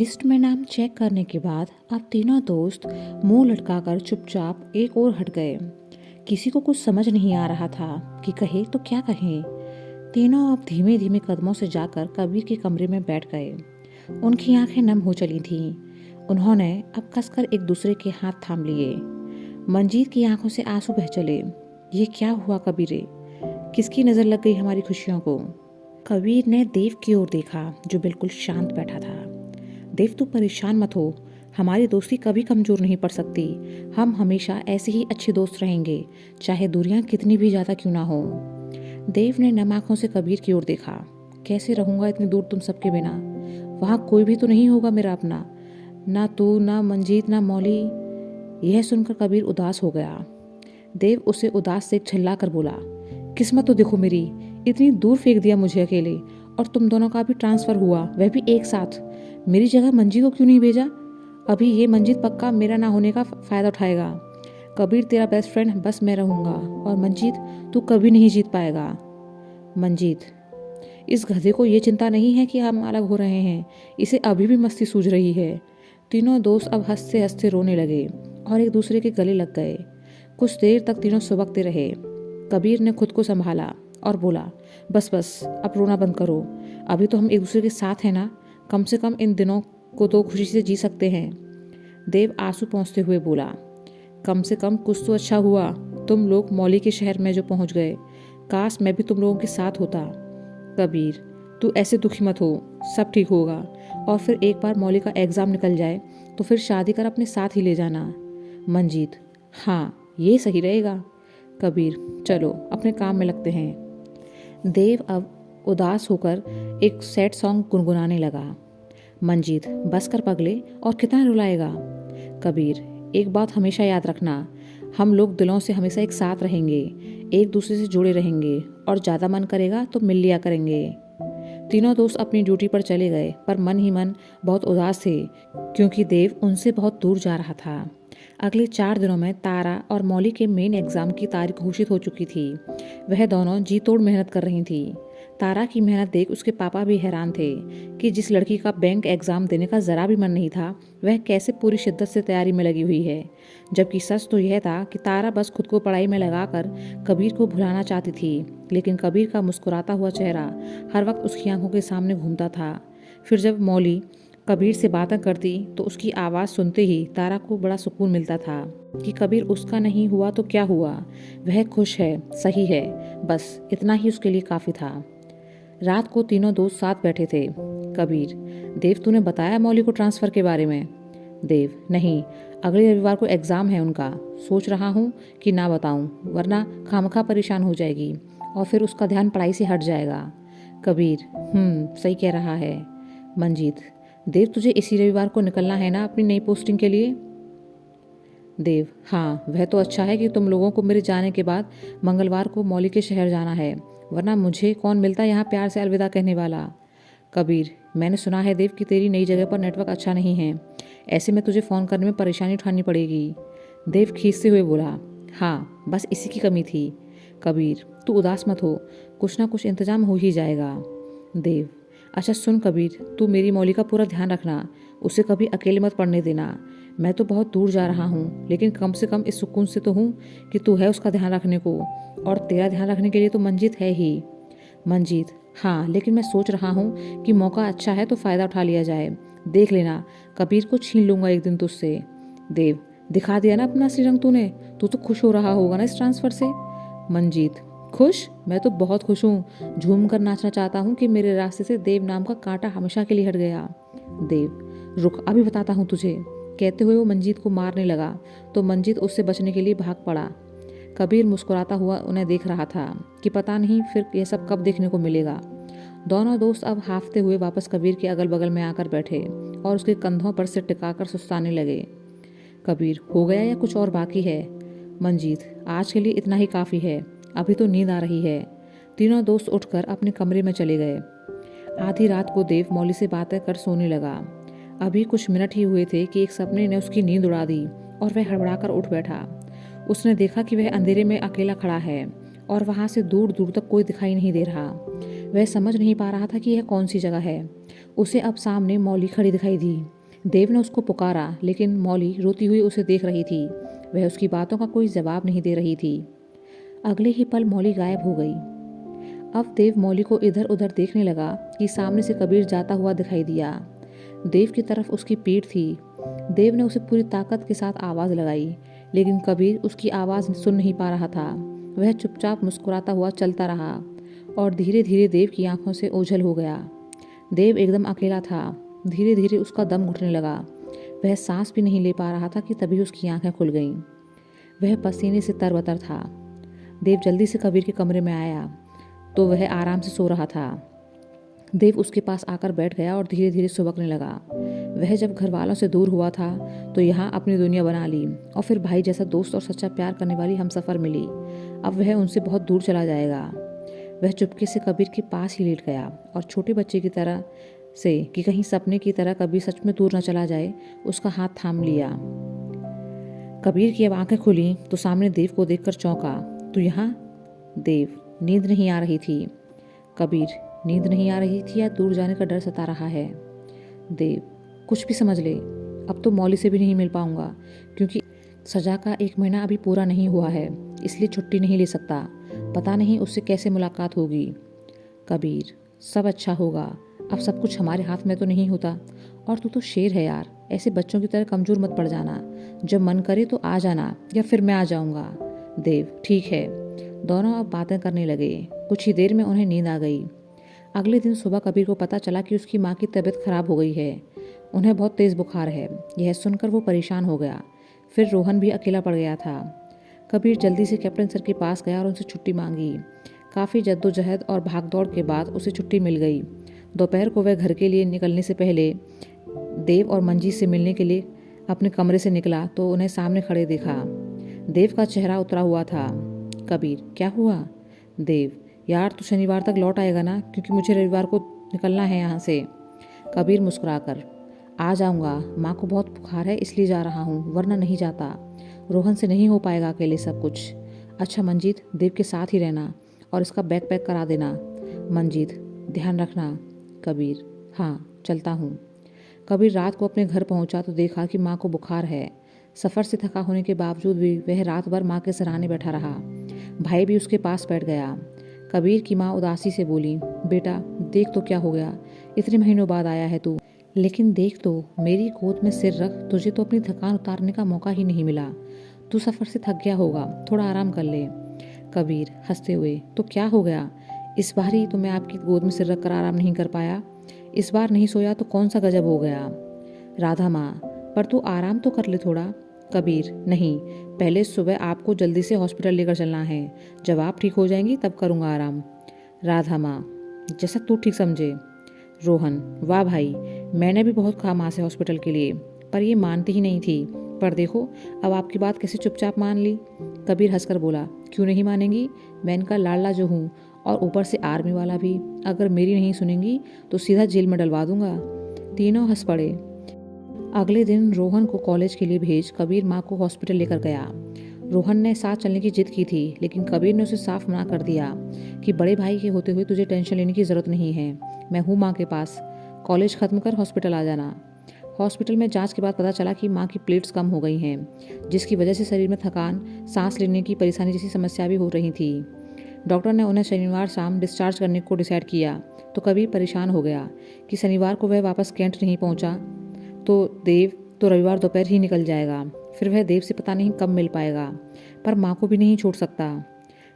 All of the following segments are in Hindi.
लिस्ट में नाम चेक करने के बाद अब तीनों दोस्त मुंह लटकाकर चुपचाप एक ओर हट गए। किसी को कुछ समझ नहीं आ रहा था कि कहे तो क्या कहें। तीनों अब धीमे धीमे कदमों से जाकर कबीर के कमरे में बैठ गए। उनकी आंखें नम हो चली थीं। उन्होंने अब कसकर एक दूसरे के हाथ थाम लिए। मंजीत की आंखों से आंसू बह चले। ये क्या हुआ कबीरे? किसकी नजर लग गई हमारी खुशियों को? कबीर ने देव की ओर देखा जो बिल्कुल शांत बैठा था। देव तू परेशान मत हो, हमारी दोस्ती कभी कमजोर नहीं पड़ सकती। हम हमेशा ऐसे ही अच्छे दोस्त रहेंगे, चाहे दूरियां कितनी भी ज्यादा क्यों ना हो। देव ने नम आंखों से कबीर की ओर देखा। कैसे रहूंगा इतनी दूर तुम सबके बिना? वहां कोई भी तो नहीं होगा मेरा अपना, ना तू, ना मंजीत, ना मौली। यह सुनकर कबीर उदास हो गया। देव उसे उदास से छिल्ला कर बोला, किस्मत तो देखो मेरी, इतनी दूर फेंक दिया मुझे अकेले, और तुम दोनों का भी ट्रांसफर हुआ, वह भी एक साथ। मेरी जगह मंजीत को क्यों नहीं भेजा? अभी ये मंजीत पक्का मेरा ना होने का फायदा उठाएगा। कबीर तेरा बेस्ट फ्रेंड बस मैं रहूंगा, और मंजीत तू कभी नहीं जीत पाएगा। मंजीत, इस गधे को ये चिंता नहीं है कि हम अलग हो रहे हैं, इसे अभी भी मस्ती सूझ रही है। तीनों दोस्त अब हंसते हंसते रोने लगे और एक दूसरे के गले लग गए। कुछ देर तक तीनों सुबकते रहे। कबीर ने खुद को संभाला और बोला, बस बस अब रोना बंद करो। अभी तो हम एक दूसरे के साथ हैं ना, कम से कम इन दिनों को तो खुशी से जी सकते हैं। देव आंसू पोंछते हुए बोला, कम से कम कुछ तो अच्छा हुआ, तुम लोग मौली के शहर में जो पहुंच गए। काश मैं भी तुम लोगों के साथ होता। कबीर, तू ऐसे दुखी मत हो, सब ठीक होगा। और फिर एक बार मौली का एग्जाम निकल जाए तो फिर शादी कर अपने साथ ही ले जाना। मंजीत, हाँ ये सही रहेगा। कबीर, चलो अपने काम में लगते हैं। देव अब उदास होकर एक सैड सॉन्ग गुनगुनाने लगा। मंजीत, बस कर पगले, और कितना रुलाएगा? कबीर, एक बात हमेशा याद रखना, हम लोग दिलों से हमेशा एक साथ रहेंगे, एक दूसरे से जुड़े रहेंगे, और ज़्यादा मन करेगा तो मिल लिया करेंगे। तीनों दोस्त अपनी ड्यूटी पर चले गए, पर मन ही मन बहुत उदास थे, क्योंकि देव उनसे बहुत दूर जा रहा था। अगले 4 दिनों में तारा और मौली के मेन एग्जाम की तारीख घोषित हो चुकी थी। वह दोनों जी तोड़ मेहनत कर रही थी। तारा की मेहनत देख उसके पापा भी हैरान थे कि जिस लड़की का बैंक एग्जाम देने का जरा भी मन नहीं था, वह कैसे पूरी शिद्दत से तैयारी में लगी हुई है। जबकि सच तो यह था कि तारा बस खुद को पढ़ाई में लगाकर कबीर को भुलाना चाहती थी, लेकिन कबीर का मुस्कुराता हुआ चेहरा हर वक्त उसकी आंखों के सामने घूमता था। फिर जब मौली कबीर से बातें करती तो उसकी आवाज़ सुनते ही तारा को बड़ा सुकून मिलता था कि कबीर उसका नहीं हुआ तो क्या हुआ, वह खुश है, सही है, बस इतना ही उसके लिए काफ़ी था। रात को तीनों दोस्त साथ बैठे थे। कबीर, देव तूने बताया मौली को ट्रांसफ़र के बारे में? देव, नहीं, अगले रविवार को एग्ज़ाम है उनका, सोच रहा हूँ कि ना बताऊँ, वरना खामखा परेशान हो जाएगी और फिर उसका ध्यान पढ़ाई से हट जाएगा। कबीर, सही कह रहा है। मंजीत, देव तुझे इसी रविवार को निकलना है ना अपनी नई पोस्टिंग के लिए? देव, हाँ वह तो अच्छा है कि तुम लोगों को मेरे जाने के बाद मंगलवार को मौली के शहर जाना है, वरना मुझे कौन मिलता यहाँ प्यार से अलविदा कहने वाला। कबीर, मैंने सुना है देव कि तेरी नई जगह पर नेटवर्क अच्छा नहीं है, ऐसे में तुझे फ़ोन करने में परेशानी उठानी पड़ेगी। देव खींचते हुए बोला, हाँ बस इसी की कमी थी। कबीर, तू उदास मत हो, कुछ ना कुछ इंतजाम हो ही जाएगा। देव, अच्छा सुन कबीर, तू मेरी मौली का पूरा ध्यान रखना, उसे कभी अकेले मत पड़ने देना। मैं तो बहुत दूर जा रहा हूँ, लेकिन कम से कम इस सुकून से तो हूँ कि तू है उसका ध्यान रखने को, और तेरा ध्यान रखने के लिए तो मंजीत है ही। मंजीत, हाँ लेकिन मैं सोच रहा हूँ कि मौका अच्छा है तो फ़ायदा उठा लिया जाए। देख लेना, कबीर को छीन लूंगा एक दिन तुझसे। देव, दिखा दिया ना अपना असली रंग तूने, तू तो खुश हो रहा होगा ना इस ट्रांसफ़र से? मंजीत, खुश? मैं तो बहुत खुश हूँ, झूम कर नाचना चाहता हूँ कि मेरे रास्ते से देव नाम का कांटा हमेशा के लिए हट गया। देव, रुक अभी बताता हूँ तुझे। कहते हुए वो मंजीत को मारने लगा तो मंजीत उससे बचने के लिए भाग पड़ा। कबीर मुस्कुराता हुआ उन्हें देख रहा था कि पता नहीं फिर यह सब कब देखने को मिलेगा। दोनों दोस्त अब हाफते हुए वापस कबीर के अगल बगल में आकर बैठे और उसके कंधों पर सिर टिकाकर सुस्ताने लगे। कबीर, हो गया या कुछ और बाकी है? मंजीत, आज के लिए इतना ही काफ़ी है, अभी तो नींद आ रही है। तीनों दोस्त उठकर अपने कमरे में चले गए। आधी रात को देव मौली से बातें कर सोने लगा। अभी कुछ मिनट ही हुए थे कि एक सपने ने उसकी नींद उड़ा दी और वह हड़बड़ाकर उठ बैठा। उसने देखा कि वह अंधेरे में अकेला खड़ा है और वहां से दूर दूर तक कोई दिखाई नहीं दे रहा। वह समझ नहीं पा रहा था कि यह कौन सी जगह है। उसे अब सामने मौली खड़ी दिखाई दी। देव ने उसको पुकारा, लेकिन मौली रोती हुई उसे देख रही थी। वह उसकी बातों का कोई जवाब नहीं दे रही थी। अगले ही पल मौली गायब हो गई। अब देव मौली को इधर उधर देखने लगा कि सामने से कबीर जाता हुआ दिखाई दिया। देव की तरफ उसकी पीठ थी। देव ने उसे पूरी ताकत के साथ आवाज़ लगाई, लेकिन कबीर उसकी आवाज़ सुन नहीं पा रहा था। वह चुपचाप मुस्कुराता हुआ चलता रहा और धीरे धीरे देव की आंखों से ओझल हो गया। देव एकदम अकेला था। धीरे धीरे उसका दम घुटने लगा। वह सांस भी नहीं ले पा रहा था कि तभी उसकी आंखें खुल गईं। वह पसीने से तरबतर था। देव जल्दी से कबीर के कमरे में आया तो वह आराम से सो रहा था। देव उसके पास आकर बैठ गया और धीरे धीरे सुबकने लगा। वह जब घर वालों से दूर हुआ था तो यहाँ अपनी दुनिया बना ली और फिर भाई जैसा दोस्त और सच्चा प्यार करने वाली हमसफ़र मिली। अब वह उनसे बहुत दूर चला जाएगा। वह चुपके से कबीर के पास ही लेट गया और छोटे बच्चे की तरह से कि कहीं सपने की तरह कबीर सच में दूर न चला जाए, उसका हाथ थाम लिया। कबीर की अब आंखें खुली तो सामने देव को देखकर चौंका। "तू यहाँ?" देव: नींद नहीं आ रही थी। कबीर: नींद नहीं आ रही थी या दूर जाने का डर सता रहा है? देव: कुछ भी समझ ले, अब तो मौली से भी नहीं मिल पाऊंगा, क्योंकि सजा का 1 महीना अभी पूरा नहीं हुआ है, इसलिए छुट्टी नहीं ले सकता। पता नहीं उससे कैसे मुलाकात होगी। कबीर: सब अच्छा होगा, अब सब कुछ हमारे हाथ में तो नहीं होता। और तू तो शेर है यार, ऐसे बच्चों की तरह कमज़ोर मत पड़ जाना। जब मन करे तो आ जाना या फिर मैं आ जाऊंगा। देव: ठीक है। दोनों अब बातें करने लगे। कुछ ही देर में उन्हें नींद आ गई। अगले दिन सुबह कबीर को पता चला कि उसकी माँ की तबीयत खराब हो गई है। उन्हें बहुत तेज़ बुखार है। यह सुनकर वो परेशान हो गया। फिर रोहन भी अकेला पड़ गया था। कबीर जल्दी से कैप्टन सर के पास गया और उनसे छुट्टी मांगी। काफ़ी जद्दोजहद और भागदौड़ के बाद उसे छुट्टी मिल गई। दोपहर को वह घर के लिए निकलने से पहले देव और मंजीत से मिलने के लिए अपने कमरे से निकला तो उन्हें सामने खड़े देखा। देव का चेहरा उतरा हुआ था। कबीर: क्या हुआ? देव: यार तू शनिवार तक लौट आएगा ना, क्योंकि मुझे रविवार को निकलना है यहाँ से। कबीर मुस्कुराकर: आ जाऊँगा, माँ को बहुत बुखार है इसलिए जा रहा हूँ, वरना नहीं जाता। रोहन से नहीं हो पाएगा अकेले सब कुछ। अच्छा मंजीत, देव के साथ ही रहना और इसका बैग पैक करा देना। मंजीत: ध्यान रखना। कबीर: हाँ, चलता हूँ। कबीर रात को अपने घर पहुँचा तो देखा कि माँ को बुखार है। सफ़र से थका होने के बावजूद भी वह रात भर माँ के सराहने बैठा रहा। भाई भी उसके पास बैठ गया। कबीर की माँ उदासी से बोली: बेटा देख तो क्या हो गया, इतने महीनों बाद आया है तू, लेकिन देख तो मेरी गोद में सिर रख, तुझे तो अपनी थकान उतारने का मौका ही नहीं मिला। तू सफ़र से थक गया होगा, थोड़ा आराम कर ले। कबीर हंसते हुए: तो क्या हो गया, इस बार ही तो मैं आपकी गोद में सिर रख कर आराम नहीं कर पाया। इस बार नहीं सोया तो कौन सा गजब हो गया। राधा माँ: पर तू आराम तो कर ले थोड़ा। कबीर: नहीं, पहले सुबह आपको जल्दी से हॉस्पिटल लेकर चलना है। जब आप ठीक हो जाएंगी तब करूँगा आराम। राधा माँ: जैसा तू ठीक समझे। रोहन: वाह भाई, मैंने भी बहुत कहा माँ से हॉस्पिटल के लिए, पर ये मानती ही नहीं थी। पर देखो अब आपकी बात कैसे चुपचाप मान ली। कबीर हंसकर बोला: क्यों नहीं मानेंगी, मैं इनका लाडला जो हूँ, और ऊपर से आर्मी वाला भी। अगर मेरी नहीं सुनेंगी तो सीधा जेल में डलवा दूंगा। तीनों हंस पड़े। अगले दिन रोहन को कॉलेज के लिए भेज कबीर माँ को हॉस्पिटल लेकर गया। रोहन ने साथ चलने की जिद की थी, लेकिन कबीर ने उसे साफ मना कर दिया कि बड़े भाई के होते हुए तुझे टेंशन लेने की ज़रूरत नहीं है, मैं हूँ माँ के पास। कॉलेज ख़त्म कर हॉस्पिटल आ जाना। हॉस्पिटल में जांच के बाद पता चला कि माँ की प्लेट्स कम हो गई हैं, जिसकी वजह से शरीर में थकान, सांस लेने की परेशानी जैसी समस्या भी हो रही थी। डॉक्टर ने उन्हें शनिवार शाम डिस्चार्ज करने को डिसाइड किया तो कबीर परेशान हो गया कि शनिवार को वह वापस कैंट नहीं पहुंचा तो देव तो रविवार दोपहर ही निकल जाएगा। फिर वह देव से पता नहीं कब मिल पाएगा, पर माँ को भी नहीं छोड़ सकता।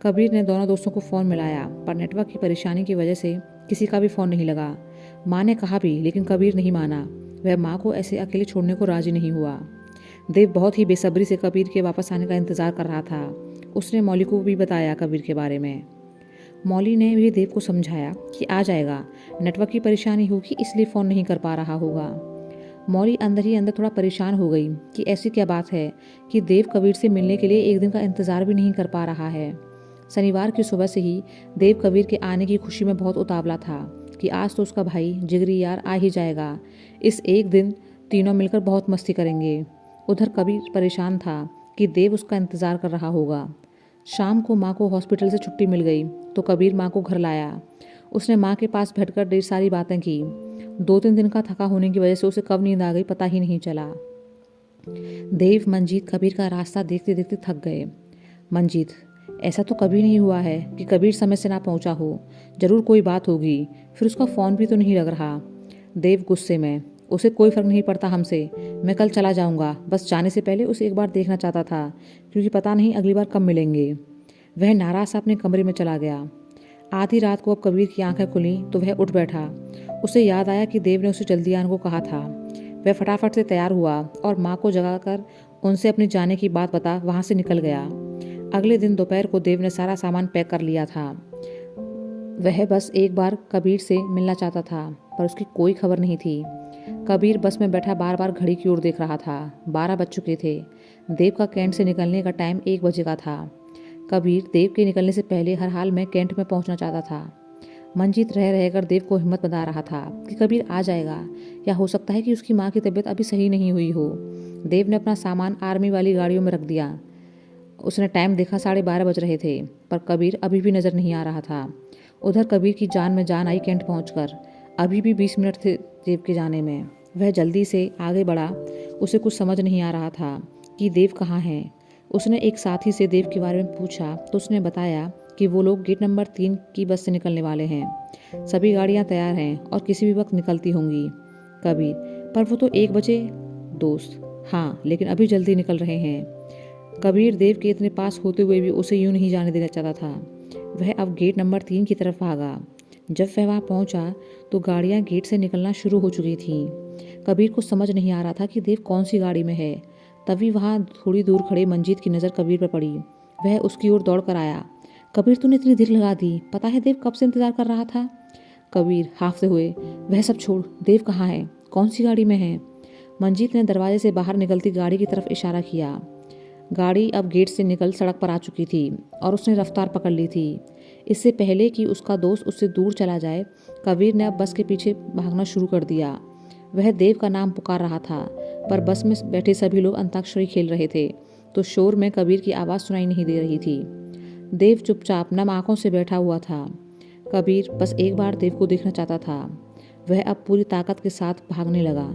कबीर ने दोनों दोस्तों को फ़ोन मिलाया, पर नेटवर्क की परेशानी की वजह से किसी का भी फ़ोन नहीं लगा। माँ ने कहा भी, लेकिन कबीर नहीं माना। वह माँ को ऐसे अकेले छोड़ने को राजी नहीं हुआ। देव बहुत ही बेसब्री से कबीर के वापस आने का इंतज़ार कर रहा था। उसने मौली को भी बताया कबीर के बारे में। मौली ने भी देव को समझाया कि आ जाएगा, नेटवर्क की परेशानी होगी इसलिए फ़ोन नहीं कर पा रहा होगा। मौली अंदर ही अंदर थोड़ा परेशान हो गई कि ऐसी क्या बात है कि देव कबीर से मिलने के लिए एक दिन का इंतज़ार भी नहीं कर पा रहा है। शनिवार की सुबह से ही देव कबीर के आने की खुशी में बहुत उतावला था कि आज तो उसका भाई जिगरी यार आ ही जाएगा। इस एक दिन तीनों मिलकर बहुत मस्ती करेंगे। उधर कबीर परेशान था कि देव उसका इंतज़ार कर रहा होगा। शाम को माँ को हॉस्पिटल से छुट्टी मिल गई तो कबीर माँ को घर लाया। उसने माँ के पास बैठकर ढेर सारी बातें की। 2-3 दिन का थका होने की वजह से उसे कब नींद आ गई पता ही नहीं चला। देव, मंजीत कबीर का रास्ता देखते देखते थक गए। मंजीत, ऐसा तो कभी नहीं हुआ है कि कबीर समय से ना पहुंचा हो। जरूर कोई बात होगी, फिर उसका फ़ोन भी तो नहीं लग रहा। देव गुस्से में, उसे कोई फ़र्क नहीं पड़ता हमसे। मैं कल चला जाऊंगा, बस जाने से पहले उसे एक बार देखना चाहता था, क्योंकि पता नहीं अगली बार कब मिलेंगे। वह नाराज सा अपने कमरे में चला गया। आधी रात को अब कबीर की आंखें खुली तो वह उठ बैठा। उसे याद आया कि देव ने उसे जल्दी आने को कहा था। वह फटाफट से तैयार हुआ और माँ को जगाकर उनसे अपने जाने की बात बता वहाँ से निकल गया। अगले दिन दोपहर को देव ने सारा सामान पैक कर लिया था। वह बस एक बार कबीर से मिलना चाहता था, पर उसकी कोई खबर नहीं थी। कबीर बस में बैठा बार बार घड़ी की ओर देख रहा था। 12 बज चुके थे। देव का कैंट से निकलने का टाइम 1 बजे का था। कबीर देव के निकलने से पहले हर हाल में कैंट में पहुंचना चाहता था। मंजीत रह रहकर देव को हिम्मत बता रहा था कि कबीर आ जाएगा, या हो सकता है कि उसकी माँ की तबीयत अभी सही नहीं हुई हो। देव ने अपना सामान आर्मी वाली गाड़ियों में रख दिया। उसने टाइम देखा, 12:30 बज रहे थे, पर कबीर अभी भी नज़र नहीं आ रहा था। उधर कबीर की जान में जान आई कैंट पहुंचकर। अभी भी 20 मिनट थे देव के जाने में। वह जल्दी से आगे बढ़ा। उसे कुछ समझ नहीं आ रहा था कि देव कहाँ है। उसने एक साथी से देव के बारे में पूछा तो उसने बताया कि वो लोग गेट नंबर 3 की बस से निकलने वाले हैं। सभी गाड़ियां तैयार हैं और किसी भी वक्त निकलती होंगी। कबीर, पर वो तो 1 बजे। दोस्त, हाँ, लेकिन अभी जल्दी निकल रहे हैं। कबीर देव के इतने पास होते हुए भी उसे यूं नहीं जाने देना चाहता था। वह अब गेट नंबर 3 की तरफ भागा। जब वह वहाँ पहुंचा तो गाड़ियां गेट से निकलना शुरू हो चुकी थीं। कबीर को समझ नहीं आ रहा था कि देव कौन सी गाड़ी में है। तभी वहाँ थोड़ी दूर खड़े मंजीत की नज़र कबीर पर पड़ी। वह उसकी ओर दौड़ कर आया। कबीर, तूने इतनी देर लगा दी, पता है देव कब से इंतजार कर रहा था। कबीर हाफते हुए, वह सब छोड़, देव कहाँ है, कौन सी गाड़ी में है। मंजीत ने दरवाजे से बाहर निकलती गाड़ी की तरफ इशारा किया। गाड़ी अब गेट से निकल सड़क पर आ चुकी थी और उसने रफ्तार पकड़ ली थी। इससे पहले कि उसका दोस्त उससे दूर चला जाए, कबीर ने अब बस के पीछे भागना शुरू कर दिया। वह देव का नाम पुकार रहा था, पर बस में बैठे सभी लोग अंताक्षरी खेल रहे थे, तो शोर में कबीर की आवाज़ सुनाई नहीं दे रही थी। देव चुपचाप नम आंखों से बैठा हुआ था। कबीर बस एक बार देव को देखना चाहता था। वह अब पूरी ताकत के साथ भागने लगा।